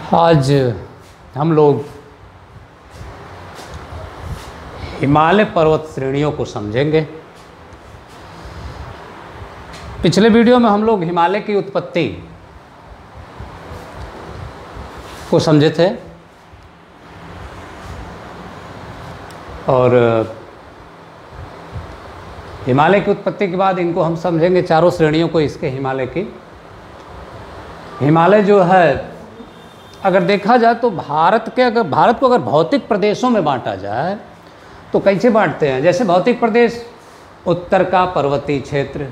आज हम लोग हिमालय पर्वत श्रेणियों को समझेंगे। पिछले वीडियो में हम लोग हिमालय की उत्पत्ति को समझे थे और हिमालय की उत्पत्ति के बाद इनको हम समझेंगे चारों श्रेणियों को इसके हिमालय की। हिमालय जो है अगर देखा जाए तो भारत को अगर भौतिक प्रदेशों में बांटा जाए तो कैसे बांटते हैं। जैसे भौतिक प्रदेश उत्तर का पर्वतीय क्षेत्र,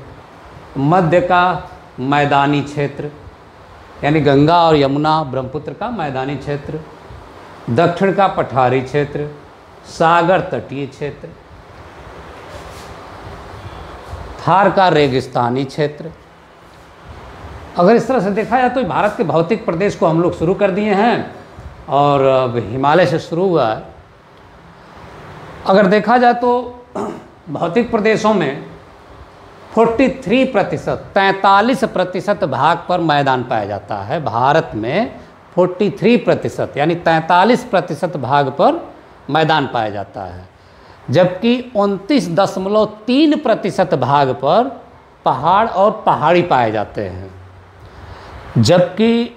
मध्य का मैदानी क्षेत्र यानी गंगा और यमुना ब्रह्मपुत्र का मैदानी क्षेत्र, दक्षिण का पठारी क्षेत्र, सागर तटीय क्षेत्र, थार का रेगिस्तानी क्षेत्र। अगर इस तरह से देखा जाए तो भारत के भौतिक प्रदेश को हम लोग शुरू कर दिए हैं और अब हिमालय से शुरू हुआ है। अगर देखा जाए तो भौतिक प्रदेशों में 43% भाग पर मैदान पाया जाता है। भारत में 43% यानी 43% भाग पर मैदान पाया जाता है, जबकि 29.3% भाग पर पहाड़ और पहाड़ी पाए जाते हैं, जबकि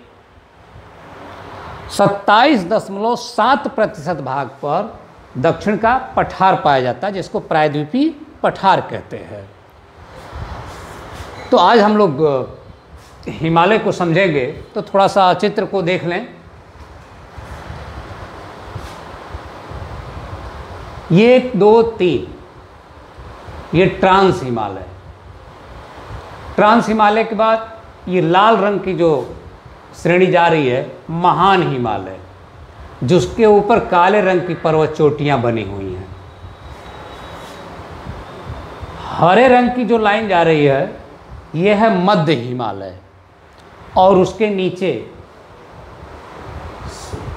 27.7% भाग पर दक्षिण का पठार पाया जाता है, जिसको प्रायद्वीपीय पठार कहते हैं। तो आज हम लोग हिमालय को समझेंगे तो थोड़ा सा चित्र को देख लें। ये 1, 2, 3 ये ट्रांस हिमालय। ट्रांस हिमालय के बाद ये लाल रंग की जो श्रेणी जा रही है महान हिमालय, जिसके ऊपर काले रंग की पर्वत चोटियां बनी हुई हैं। हरे रंग की जो लाइन जा रही है ये है मध्य हिमालय और उसके नीचे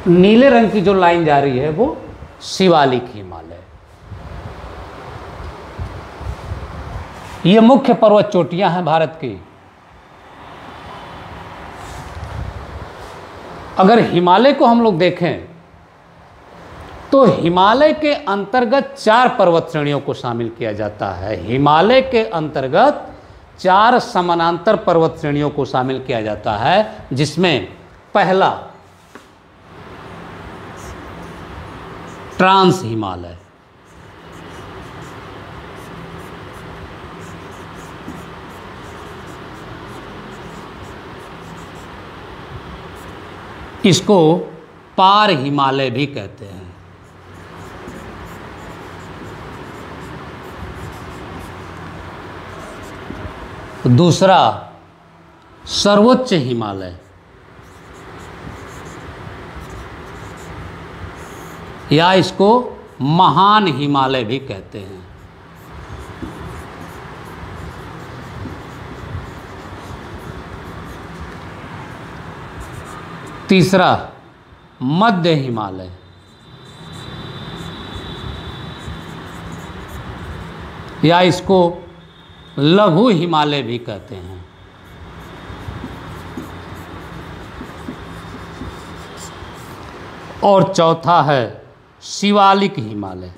नीले रंग की जो लाइन जा रही है वो शिवालिक हिमालय। ये मुख्य पर्वत चोटियां हैं भारत की। अगर हिमालय को हम लोग देखें तो हिमालय के अंतर्गत 4 पर्वत श्रेणियों को शामिल किया जाता है। हिमालय के अंतर्गत 4 समानांतर पर्वत श्रेणियों को शामिल किया जाता है, जिसमें पहला ट्रांस हिमालय, इसको पार हिमालय भी कहते हैं। दूसरा सर्वोच्च हिमालय, या इसको महान हिमालय भी कहते हैं। तीसरा मध्य हिमालय, या इसको लघु हिमालय भी कहते हैं। और चौथा है शिवालिक हिमालय।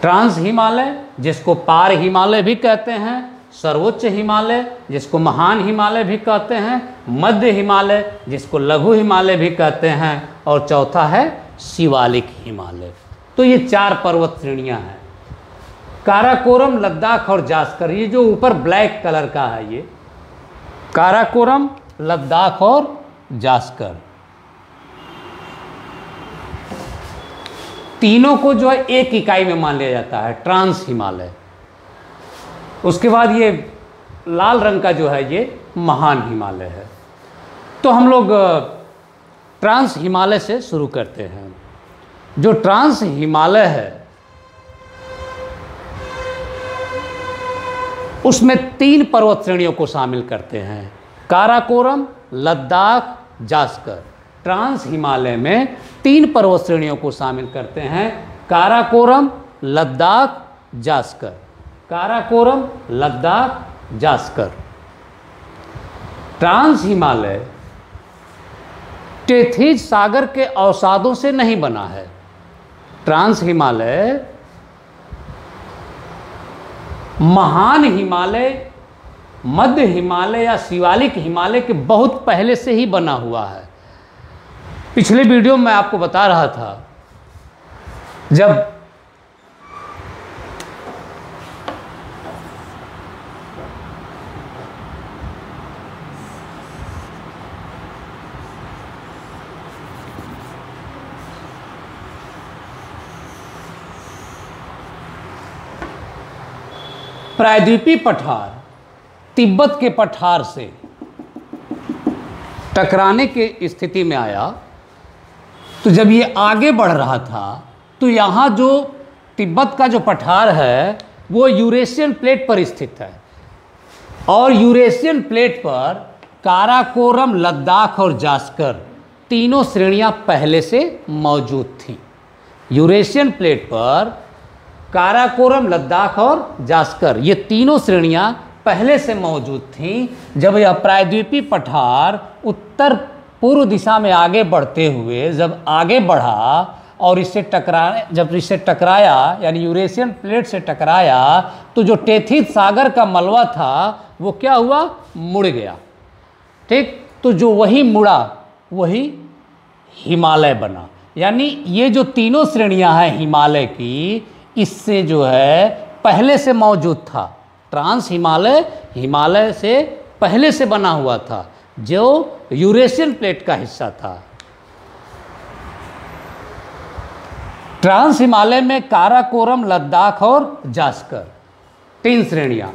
ट्रांस हिमालय जिसको पार हिमालय भी कहते हैं, सर्वोच्च हिमालय जिसको महान हिमालय भी कहते हैं, मध्य हिमालय जिसको लघु हिमालय भी कहते हैं, और चौथा है शिवालिक हिमालय। तो ये 4 पर्वत श्रेणियां हैं। काराकोरम, लद्दाख और जास्कर, ये जो ऊपर ब्लैक कलर का है ये काराकोरम, लद्दाख और जास्कर, तीनों को जो है एक इकाई में मान लिया जाता है, ट्रांस हिमालय। उसके बाद ये लाल रंग का जो है ये महान हिमालय है। तो हम लोग ट्रांस हिमालय से शुरू करते हैं। जो ट्रांस हिमालय है उसमें 3 पर्वत श्रेणियों को शामिल करते हैं, काराकोरम, लद्दाख, जास्कर। ट्रांस हिमालय में 3 पर्वत श्रेणियों को शामिल करते हैं, काराकोरम, लद्दाख, जास्कर। काराकोरम, लद्दाख, जास्कर। ट्रांस हिमालय टेथिज सागर के अवसादों से नहीं बना है। ट्रांस हिमालय महान हिमालय, मध्य हिमालय या शिवालिक हिमालय के बहुत पहले से ही बना हुआ है। पिछले वीडियो में आपको बता रहा था, जब प्रायद्वीपीय पठार तिब्बत के पठार से टकराने की स्थिति में आया, तो जब ये आगे बढ़ रहा था तो यहाँ जो तिब्बत का जो पठार है वो यूरेशियन प्लेट पर स्थित है, और यूरेशियन प्लेट पर काराकोरम, लद्दाख और जास्कर तीनों श्रेणियाँ पहले से मौजूद थीं। यूरेशियन प्लेट पर काराकोरम, लद्दाख और जास्कर ये तीनों श्रेणियां पहले से मौजूद थीं। जब यह प्रायद्वीपीय पठार उत्तर पूर्व दिशा में आगे बढ़ते हुए जब आगे बढ़ा और जब इससे टकराया, यानी यूरेशियन प्लेट से टकराया, तो जो टेथिज सागर का मलबा था वो क्या हुआ, मुड़ गया। ठीक, तो जो वही मुड़ा वही हिमालय बना। यानी ये जो तीनों श्रेणियां हैं हिमालय की, इससे जो है पहले से मौजूद था। ट्रांस हिमालय हिमालय से पहले से बना हुआ था, जो यूरेशियन प्लेट का हिस्सा था। ट्रांस हिमालय में काराकोरम, लद्दाख और जास्कर तीन श्रेणियां।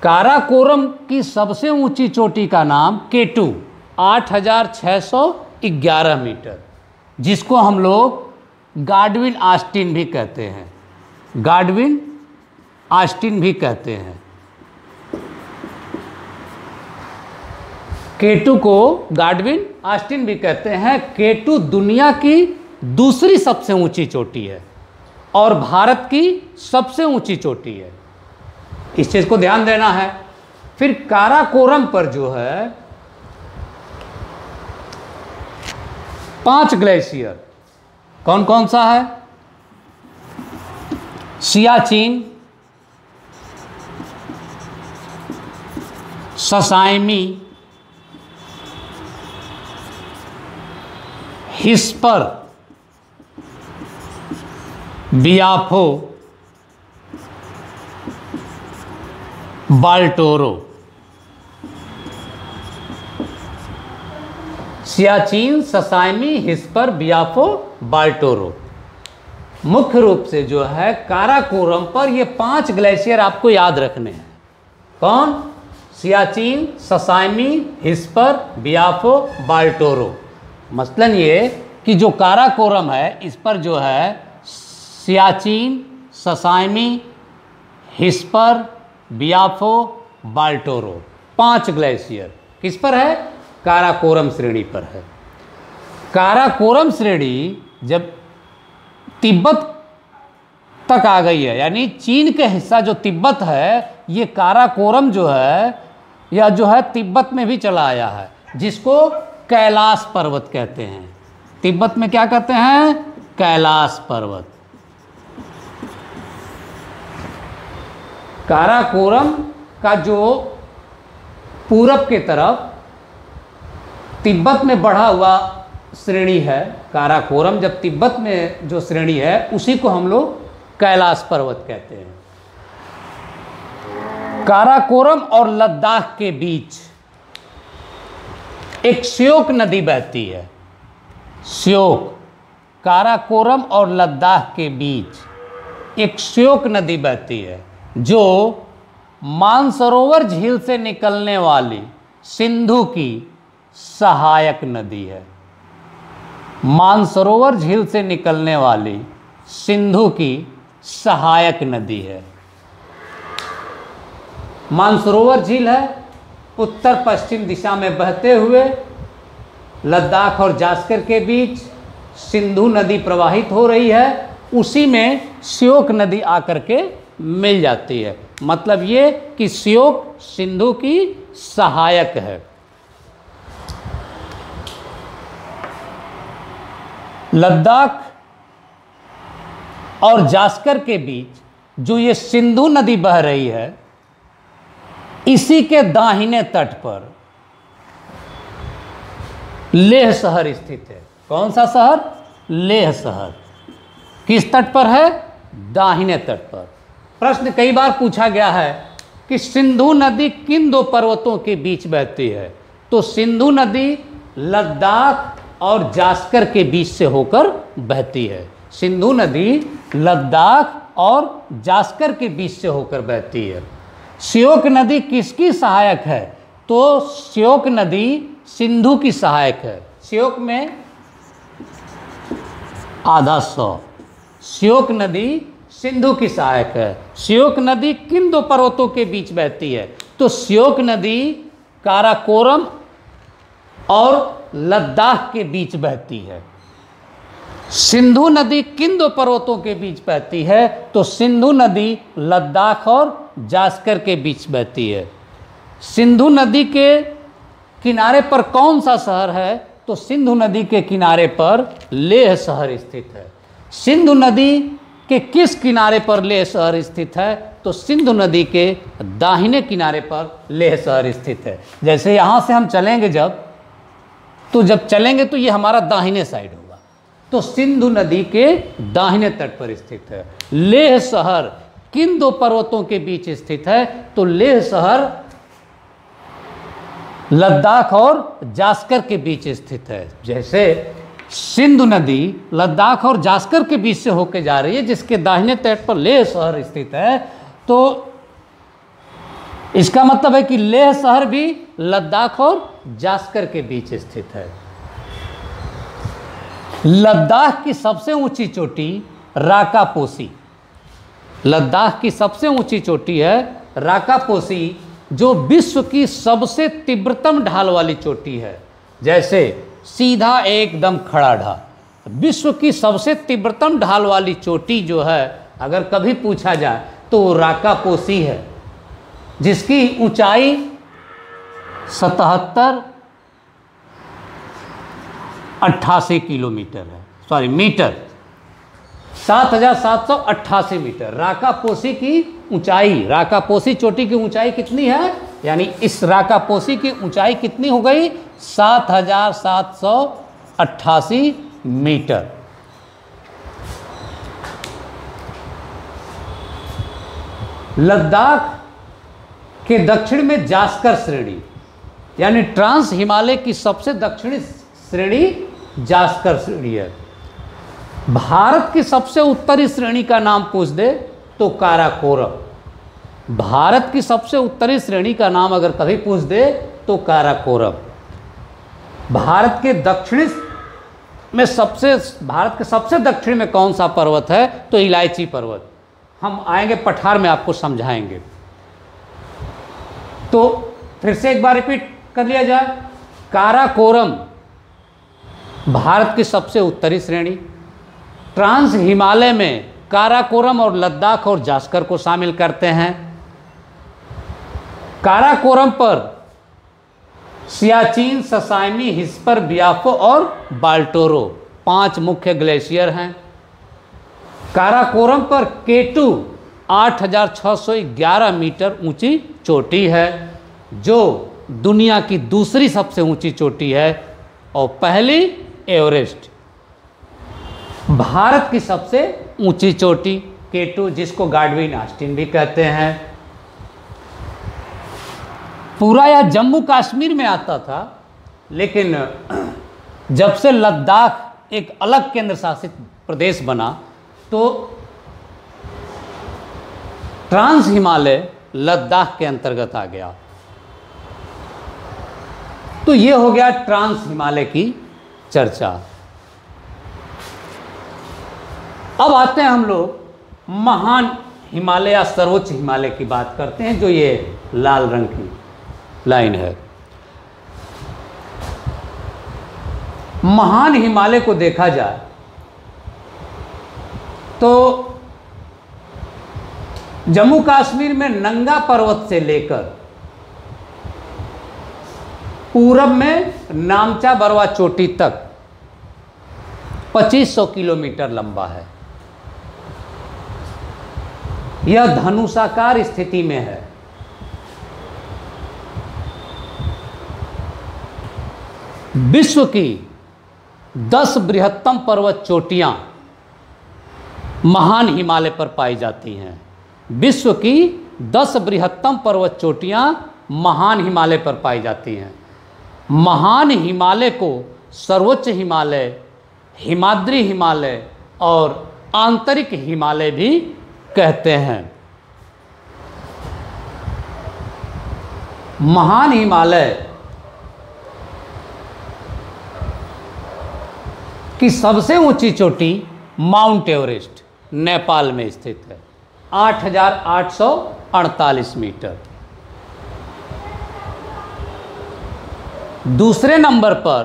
काराकोरम की सबसे ऊंची चोटी का नाम K2 8611 मीटर, जिसको हम लोग गाडविन ऑस्टिन भी कहते हैं। गाडविन ऑस्टिन भी कहते हैं। K2 को गाडविन ऑस्टिन भी कहते हैं। K2 दुनिया की दूसरी सबसे ऊंची चोटी है और भारत की सबसे ऊंची चोटी है। इस चीज को ध्यान देना है। फिर काराकोरम पर जो है 5 ग्लेशियर, कौन कौन सा है, सियाचिन, ससाइमी, हिस्पर, बियाफो, बाल्टोरो। सियाचिन, ससाइमी, हिस्पर, बियाफो, बाल्टोरो। मुख्य रूप से जो है काराकोरम पर ये 5 ग्लेशियर आपको याद रखने हैं। कौन, सियाचिन, ससाइमी, हिस्पर, बियाफो, बाल्टोरो। मसलन ये कि जो काराकोरम है इस पर जो है सियाचिन, ससाइमी, हिस्पर, बियाफो, बाल्टोरो 5 ग्लेशियर किस पर है, काराकोरम श्रेणी पर है। काराकोरम श्रेणी जब तिब्बत तक आ गई है, यानी चीन के हिस्सा जो तिब्बत है, ये काराकोरम जो है यह जो है तिब्बत में भी चला आया है, जिसको कैलाश पर्वत कहते हैं। तिब्बत में क्या कहते हैं, कैलाश पर्वत। काराकोरम का जो पूरब के तरफ तिब्बत में बढ़ा हुआ श्रेणी है, काराकोरम जब तिब्बत में जो श्रेणी है उसी को हम लोग कैलाश पर्वत कहते हैं। काराकोरम और लद्दाख के बीच एक श्योक नदी बहती है। श्योक, काराकोरम और लद्दाख के बीच एक श्योक नदी बहती है, जो मानसरोवर झील से निकलने वाली सिंधु की सहायक नदी है। मानसरोवर झील से निकलने वाली सिंधु की सहायक नदी है। मानसरोवर झील है, उत्तर पश्चिम दिशा में बहते हुए लद्दाख और जास्कर के बीच सिंधु नदी प्रवाहित हो रही है। उसी में श्योक नदी आकर के मिल जाती है। मतलब ये कि श्योक सिंधु की सहायक है। लद्दाख और जास्कर के बीच जो ये सिंधु नदी बह रही है, इसी के दाहिने तट पर लेह शहर स्थित है। कौन सा शहर? लेह शहर। किस तट पर है? दाहिने तट पर। प्रश्न कई बार पूछा गया है कि सिंधु नदी किन दो पर्वतों के बीच बहती है? तो सिंधु नदी लद्दाख और जास्कर के बीच से होकर बहती है। सिंधु नदी लद्दाख और जास्कर के बीच से होकर बहती है। श्योक नदी किसकी सहायक है? तो श्योक नदी सिंधु की सहायक है। श्योक में आधा सौ। श्योक नदी सिंधु की सहायक है। श्योक नदी किन दो पर्वतों के बीच बहती है? तो श्योक नदी काराकोरम और लद्दाख के बीच बहती है। सिंधु नदी किन दो पर्वतों के बीच बहती है? तो सिंधु नदी लद्दाख और जास्कर के बीच बहती है। सिंधु नदी के किनारे पर कौन सा शहर है? तो सिंधु नदी के किनारे पर लेह शहर स्थित है। सिंधु नदी के किस किनारे पर लेह शहर स्थित है? तो सिंधु नदी के दाहिने किनारे पर लेह शहर स्थित है। जैसे यहाँ से हम चलेंगे जब चलेंगे तो ये हमारा दाहिने साइड होगा, तो सिंधु नदी के दाहिने तट पर स्थित है। लेह शहर किन दो पर्वतों के बीच स्थित है? तो लेह शहर लद्दाख और जास्कर के बीच स्थित है। जैसे सिंधु नदी लद्दाख और जास्कर के बीच से होकर जा रही है, जिसके दाहिने तट पर लेह शहर स्थित है, तो इसका मतलब है कि लेह शहर भी लद्दाख और जास्कर के बीच स्थित है। लद्दाख की सबसे ऊंची चोटी राकापोसी। लद्दाख की सबसे ऊंची चोटी है राकापोसी, जो विश्व की सबसे तीव्रतम ढाल वाली चोटी है। जैसे सीधा एकदम खड़ा ढाल। विश्व की सबसे तीव्रतम ढाल वाली चोटी जो है, अगर कभी पूछा जाए तो राकापोसी है, जिसकी ऊंचाई 7788 किलोमीटर है, सॉरी मीटर, 7788 मीटर। राकापोसी की ऊंचाई, राकापोसी चोटी की ऊंचाई कितनी है? यानी इस राकापोसी की ऊंचाई कितनी हो गई? 7788 मीटर। लद्दाख के दक्षिण में जास्कर श्रेणी, यानी ट्रांस हिमालय की सबसे दक्षिणी श्रेणी जास्कर श्रेणी है। भारत की सबसे उत्तरी श्रेणी का नाम पूछ दे तो काराकोरम। भारत की सबसे उत्तरी श्रेणी का नाम अगर कभी पूछ दे तो काराकोरम। भारत के दक्षिणी में भारत के सबसे दक्षिण में कौन सा पर्वत है? तो इलायची पर्वत। हम आएंगे पठार में, आपको समझाएंगे। तो फिर से एक बार रिपीट कर लिया जाए। काराकोरम भारत की सबसे उत्तरी श्रेणी। ट्रांस हिमालय में काराकोरम और लद्दाख और जास्कर को शामिल करते हैं। काराकोरम पर सियाचिन, ससाइमी, हिस्पर, बियाफो और बाल्टोरो 5 मुख्य ग्लेशियर हैं। काराकोरम पर केटू 8611 मीटर ऊंची चोटी है, जो दुनिया की दूसरी सबसे ऊंची चोटी है, और पहली एवरेस्ट। भारत की सबसे ऊंची चोटी केटू, जिसको गाडविन आस्टिन भी कहते हैं। पूरा यह जम्मू कश्मीर में आता था, लेकिन जब से लद्दाख एक अलग केंद्र शासित प्रदेश बना तो ट्रांस हिमालय लद्दाख के अंतर्गत आ गया। तो ये हो गया ट्रांस हिमालय की चर्चा। अब आते हैं हम लोग महान हिमालय या सर्वोच्च हिमालय की बात करते हैं, जो ये लाल रंग की लाइन है। महान हिमालय को देखा जाए तो जम्मू कश्मीर में नंगा पर्वत से लेकर पूरब में नामचा बरवा चोटी तक 2500 किलोमीटर लंबा है। यह धनुषाकार स्थिति में है। विश्व की 10 बृहत्तम पर्वत चोटियां महान हिमालय पर पाई जाती हैं। विश्व की 10 बृहत्तम पर्वत चोटियां महान हिमालय पर पाई जाती हैं। महान हिमालय को सर्वोच्च हिमालय, हिमाद्री हिमालय और आंतरिक हिमालय भी कहते हैं। महान हिमालय की सबसे ऊंची चोटी माउंट एवरेस्ट नेपाल में स्थित है, 8,848 मीटर। दूसरे नंबर पर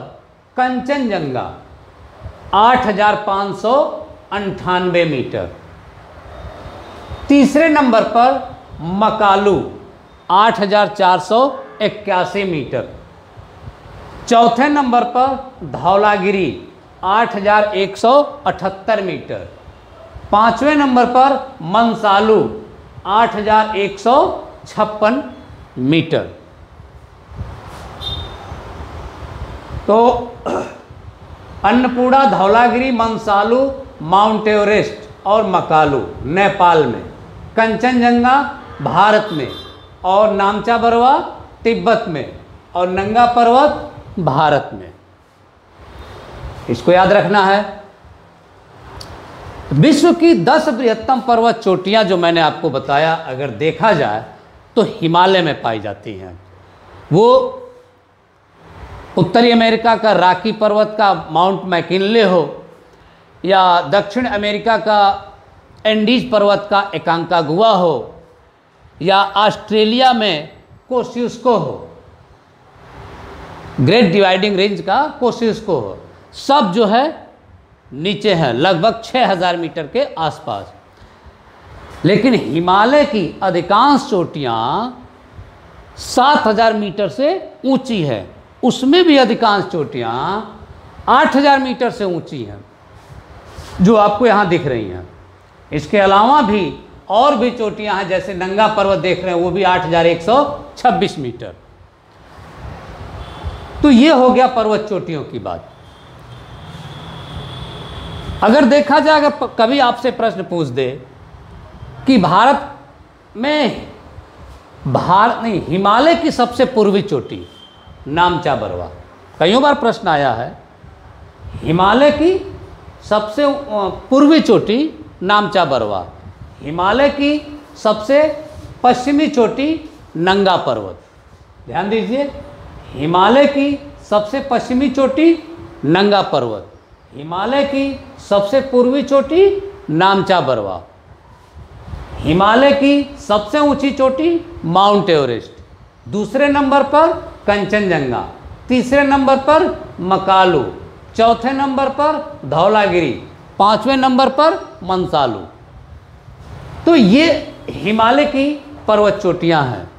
कंचनजंगा 8,598 मीटर। तीसरे नंबर पर मकालू 8,481 मीटर। चौथे नंबर पर धौलागिरी 8,178 मीटर। पांचवें नंबर पर मंसालू 8,156 मीटर। तो अन्नपूर्णा, धौलागिरी, मंसालू, माउंट एवरेस्ट और मकालू नेपाल में, कंचनजंगा भारत में और नामचा बरवा तिब्बत में और नंगा पर्वत भारत में। इसको याद रखना है। विश्व की 10 बृहत्तम पर्वत चोटियां जो मैंने आपको बताया, अगर देखा जाए तो हिमालय में पाई जाती हैं। वो उत्तरी अमेरिका का रॉकी पर्वत का माउंट मैकिनले हो, या दक्षिण अमेरिका का एंडीज पर्वत का एकांकागुआ हो, या ऑस्ट्रेलिया में कोसियुस्को हो, ग्रेट डिवाइडिंग रेंज का कोसियुस्को हो, सब जो है नीचे हैं, लगभग 6,000 मीटर के आसपास। लेकिन हिमालय की अधिकांश चोटियां 7,000 मीटर से ऊंची है। उसमें भी अधिकांश चोटियां 8,000 मीटर से ऊंची हैं, जो आपको यहां दिख रही हैं। इसके अलावा भी और भी चोटियां हैं, जैसे नंगा पर्वत देख रहे हैं, वो भी 8,126 मीटर। तो ये हो गया पर्वत चोटियों की बात। अगर देखा जाए, अगर कभी आपसे प्रश्न पूछ दे कि भारत में हिमालय की सबसे पूर्वी चोटी नामचा बरवा, कईयों बार प्रश्न आया है। हिमालय की सबसे पूर्वी चोटी नामचा बरवा, हिमालय की सबसे पश्चिमी चोटी नंगा पर्वत। ध्यान दीजिए, हिमालय की सबसे पश्चिमी चोटी नंगा पर्वत, हिमालय की सबसे पूर्वी चोटी नामचा बरवा, हिमालय की सबसे ऊंची चोटी माउंट एवरेस्ट, दूसरे नंबर पर कंचनजंगा, तीसरे नंबर पर मकालू, चौथे नंबर पर धौलागिरी, पांचवें नंबर पर मंसालू। तो ये हिमालय की पर्वत चोटियां हैं।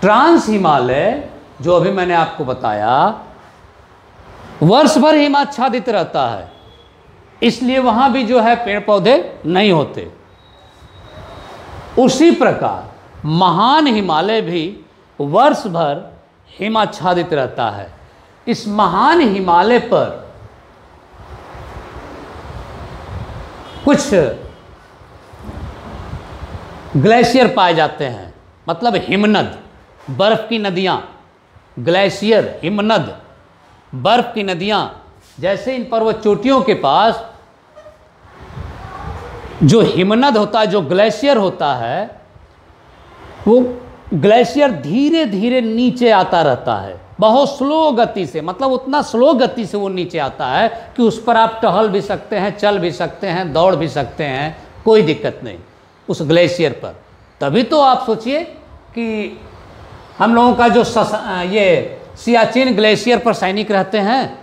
ट्रांस हिमालय जो अभी मैंने आपको बताया, वर्ष भर हिमाच्छादित रहता है, इसलिए वहां भी जो है पेड़ पौधे नहीं होते। उसी प्रकार महान हिमालय भी वर्ष भर हिमाच्छादित रहता है। इस महान हिमालय पर कुछ ग्लेशियर पाए जाते हैं, मतलब हिमनद, बर्फ की नदियां, ग्लेशियर, हिमनद, बर्फ की नदियां। जैसे इन पर्वत चोटियों के पास जो हिमनद होता है, जो ग्लेशियर होता है, वो ग्लेशियर धीरे धीरे नीचे आता रहता है, बहुत स्लो गति से, मतलब उतना स्लो गति से वो नीचे आता है कि उस पर आप टहल भी सकते हैं, चल भी सकते हैं, दौड़ भी सकते हैं, कोई दिक्कत नहीं उस ग्लेशियर पर। तभी तो आप सोचिए कि हम लोगों का जो ये सियाचिन ग्लेशियर पर सैनिक रहते हैं,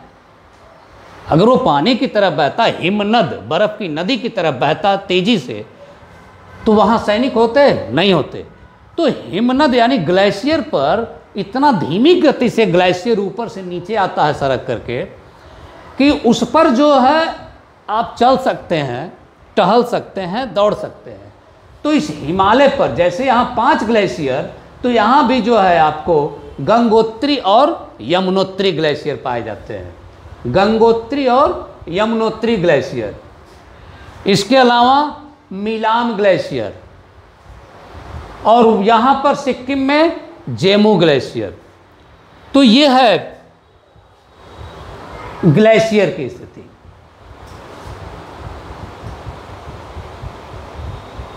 अगर वो पानी की तरह बहता, हिमनद बर्फ की नदी की तरह बहता तेजी से, तो वहाँ सैनिक होते नहीं होते। तो हिमनद यानी ग्लेशियर पर इतना धीमी गति से ग्लेशियर ऊपर से नीचे आता है सरक करके कि उस पर जो है आप चल सकते हैं, टहल सकते हैं, दौड़ सकते हैं। तो इस हिमालय पर जैसे यहाँ 5 ग्लेशियर, तो यहाँ भी जो है आपको गंगोत्री और यमुनोत्री ग्लेशियर पाए जाते हैं। गंगोत्री और यमुनोत्री ग्लेशियर। इसके अलावा मिलाम ग्लेशियर, और यहाँ पर सिक्किम में जेमू ग्लेशियर। तो ये है ग्लेशियर की स्थिति।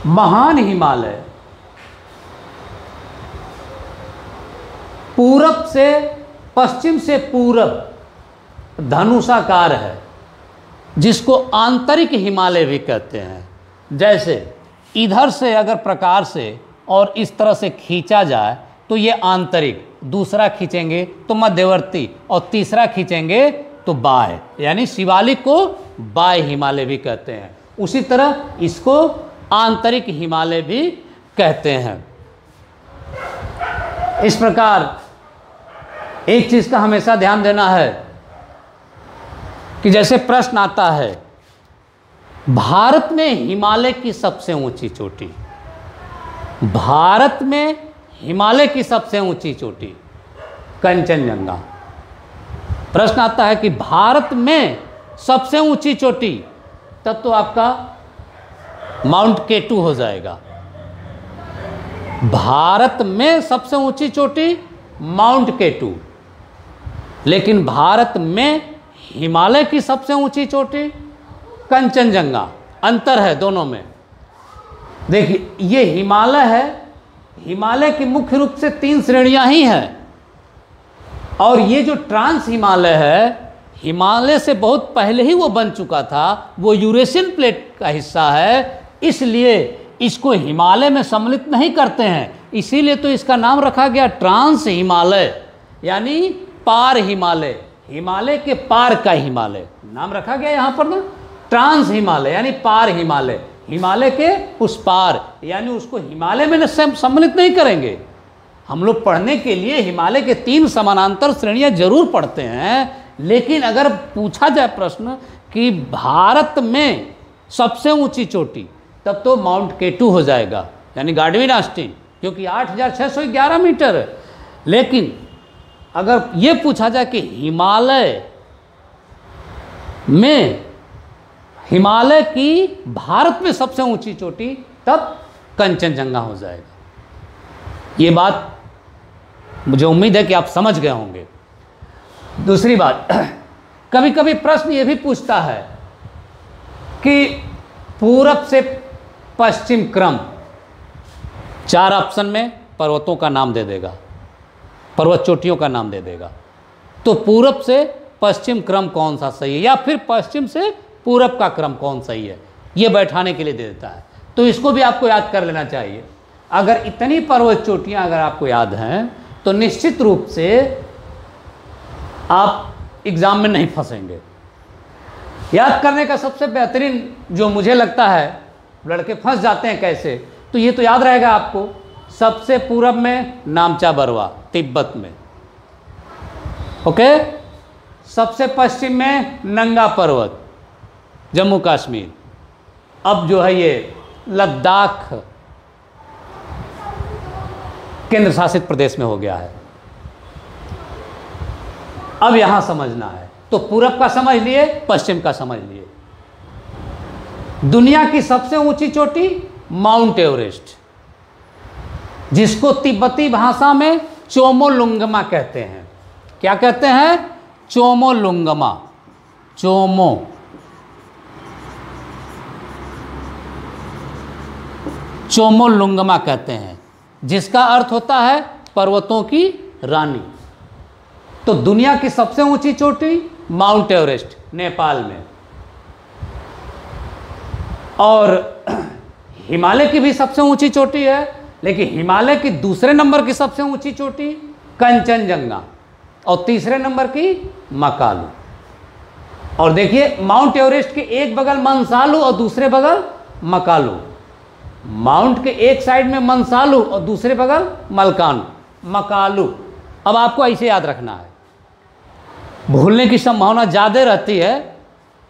महान हिमालय पूरब से पश्चिम से पूरब धनुषाकार है, जिसको आंतरिक हिमालय भी कहते हैं। जैसे इधर से अगर प्रकार से और इस तरह से खींचा जाए तो ये आंतरिक, दूसरा खींचेंगे तो मध्यवर्ती, और तीसरा खींचेंगे तो बाह्य, यानी शिवालिक को बाह्य हिमालय भी कहते हैं। उसी तरह इसको आंतरिक हिमालय भी कहते हैं। इस प्रकार एक चीज का हमेशा ध्यान देना है कि जैसे प्रश्न आता है, भारत में हिमालय की सबसे ऊंची चोटी, भारत में हिमालय की सबसे ऊंची चोटी कंचनजंगा। प्रश्न आता है कि भारत में सबसे ऊंची चोटी, तब तो आपका माउंट K2 हो जाएगा। भारत में सबसे ऊंची चोटी माउंट K2, लेकिन भारत में हिमालय की सबसे ऊंची चोटी कंचनजंगा। अंतर है दोनों में। देखिए, ये हिमालय है, हिमालय की मुख्य रूप से 3 श्रेणियां ही हैं, और ये जो ट्रांस हिमालय है, हिमालय से बहुत पहले ही वो बन चुका था, वो यूरेशियन प्लेट का हिस्सा है, इसलिए इसको हिमालय में सम्मिलित नहीं करते हैं। इसीलिए तो इसका नाम रखा गया ट्रांस हिमालय, यानी पार हिमालय, हिमालय के पार का हिमालय नाम रखा गया यहाँ पर ना, ट्रांस हिमालय यानी पार हिमालय, हिमालय के उस पार, यानी उसको हिमालय में सम्मिलित नहीं करेंगे। हम लोग पढ़ने के लिए हिमालय के 3 समानांतर श्रेणियां जरूर पढ़ते हैं, लेकिन अगर पूछा जाए प्रश्न कि भारत में सबसे ऊंची चोटी, तब तो माउंट K2 हो जाएगा, यानी गार्डविन ऑस्टिन, क्योंकि 8611 मीटर है। लेकिन अगर ये पूछा जाए कि हिमालय में, हिमालय की भारत में सबसे ऊंची चोटी, तब कंचनजंगा हो जाएगा। ये बात मुझे उम्मीद है कि आप समझ गए होंगे। दूसरी बात, कभी कभी प्रश्न ये भी पूछता है कि पूरब से पश्चिम क्रम, 4 ऑप्शन में पर्वतों का नाम दे देगा, पर्वत चोटियों का नाम दे देगा, तो पूरब से पश्चिम क्रम कौन सा सही है, या फिर पश्चिम से पूरब का क्रम कौन सही है, ये बैठाने के लिए दे देता है। तो इसको भी आपको याद कर लेना चाहिए। अगर इतनी पर्वत चोटियां अगर आपको याद हैं, तो निश्चित रूप से आप एग्जाम में नहीं फंसेंगे। याद करने का सबसे बेहतरीन जो मुझे लगता है, लड़के फंस जाते हैं कैसे, तो ये तो याद रहेगा आपको, सबसे पूरब में नामचा बरवा तिब्बत में, ओके, सबसे पश्चिम में नंगा पर्वत जम्मू कश्मीर, अब जो है ये लद्दाख केंद्र शासित प्रदेश में हो गया है। अब यहां समझना है, तो पूरब का समझ लिए, पश्चिम का समझ लिए। दुनिया की सबसे ऊंची चोटी माउंट एवरेस्ट, जिसको तिब्बती भाषा में चोमोलुंगमा कहते हैं। क्या कहते हैं? चोमोलुंगमा, चोमोलुंगमा कहते हैं, जिसका अर्थ होता है पर्वतों की रानी। तो दुनिया की सबसे ऊंची चोटी माउंट एवरेस्ट नेपाल में, और हिमालय की भी सबसे ऊंची चोटी है, लेकिन हिमालय की दूसरे नंबर की सबसे ऊंची चोटी कंचनजंगा, और तीसरे नंबर की मकालू। और देखिए माउंट एवरेस्ट के एक बगल मंसालू और दूसरे बगल मकालू। माउंट के एक साइड में मंसालू और दूसरे बगल मकालू। अब आपको ऐसे याद रखना है, भूलने की संभावना ज़्यादा रहती है,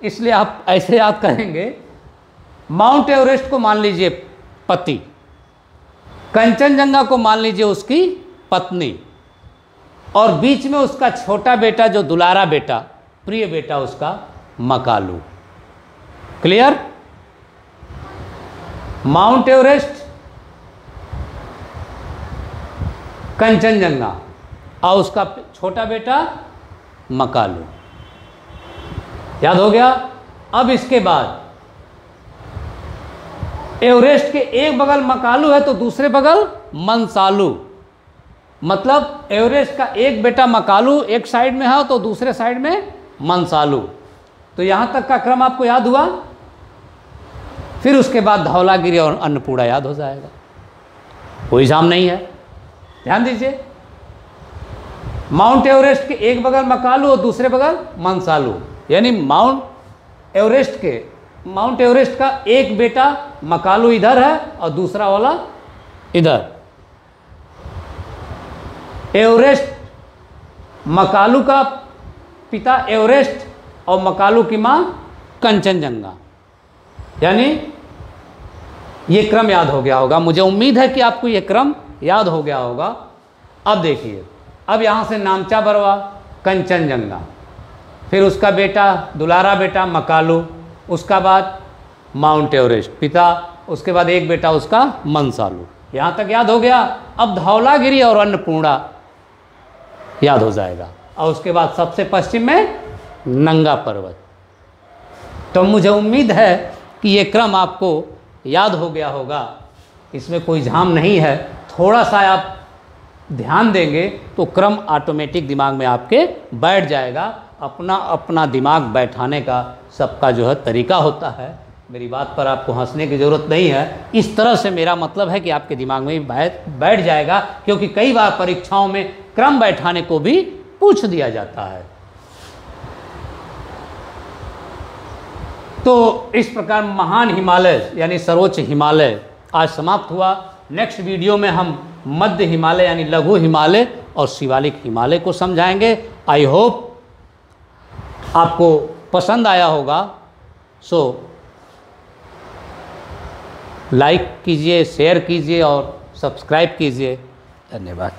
इसलिए आप ऐसे याद करेंगे। माउंट एवरेस्ट को मान लीजिए पति, कंचनजंगा को मान लीजिए उसकी पत्नी, और बीच में उसका छोटा बेटा जो दुलारा बेटा, प्रिय बेटा उसका Makalu. Clear? Mount Everest, Kanchenjunga और उसका छोटा बेटा मकालू। याद हो गया? अब इसके बाद एवरेस्ट के एक बगल मकालू है तो दूसरे बगल मंसालू, मतलब एवरेस्ट का एक बेटा मकालू एक साइड में है तो दूसरे साइड में मंसालू। तो यहां तक का क्रम आपको याद हुआ। फिर उसके बाद धौलागिरी और अन्नपूर्णा याद हो जाएगा, कोई जाम नहीं है। ध्यान दीजिए, माउंट एवरेस्ट के एक बगल मकालू और दूसरे बगल मंसालू, यानी माउंट एवरेस्ट का एक बेटा मकालू इधर है और दूसरा वाला इधर। एवरेस्ट, मकालू का पिता एवरेस्ट और मकालू की मां कंचनजंगा। यानी ये क्रम याद हो गया होगा, मुझे उम्मीद है कि आपको ये क्रम याद हो गया होगा। अब देखिए, अब यहाँ से नामचा बरवा कंचनजंगा, फिर उसका बेटा दुलारा बेटा मकालू, उसका बाद माउंट एवरेस्ट पिता, उसके बाद एक बेटा उसका मंसालू। यहाँ तक याद हो गया। अब धौलागिरी और अन्नपूर्णा याद हो जाएगा, और उसके बाद सबसे पश्चिम में नंगा पर्वत। तो मुझे उम्मीद है कि ये क्रम आपको याद हो गया होगा, इसमें कोई झाम नहीं है। थोड़ा सा आप ध्यान देंगे तो क्रम ऑटोमेटिक दिमाग में आपके बैठ जाएगा। अपना अपना दिमाग बैठाने का सबका जो है तरीका होता है, मेरी बात पर आपको हंसने की ज़रूरत नहीं है। इस तरह से मेरा मतलब है कि आपके दिमाग में बैठ जाएगा, क्योंकि कई बार परीक्षाओं में क्रम बैठाने को भी पूछ दिया जाता है। तो इस प्रकार महान हिमालय यानी सर्वोच्च हिमालय आज समाप्त हुआ। नेक्स्ट वीडियो में हम मध्य हिमालय यानी लघु हिमालय और शिवालिक हिमालय को समझाएंगे। आई होप आपको पसंद आया होगा। सो लाइक कीजिए, शेयर कीजिए और सब्सक्राइब कीजिए। धन्यवाद।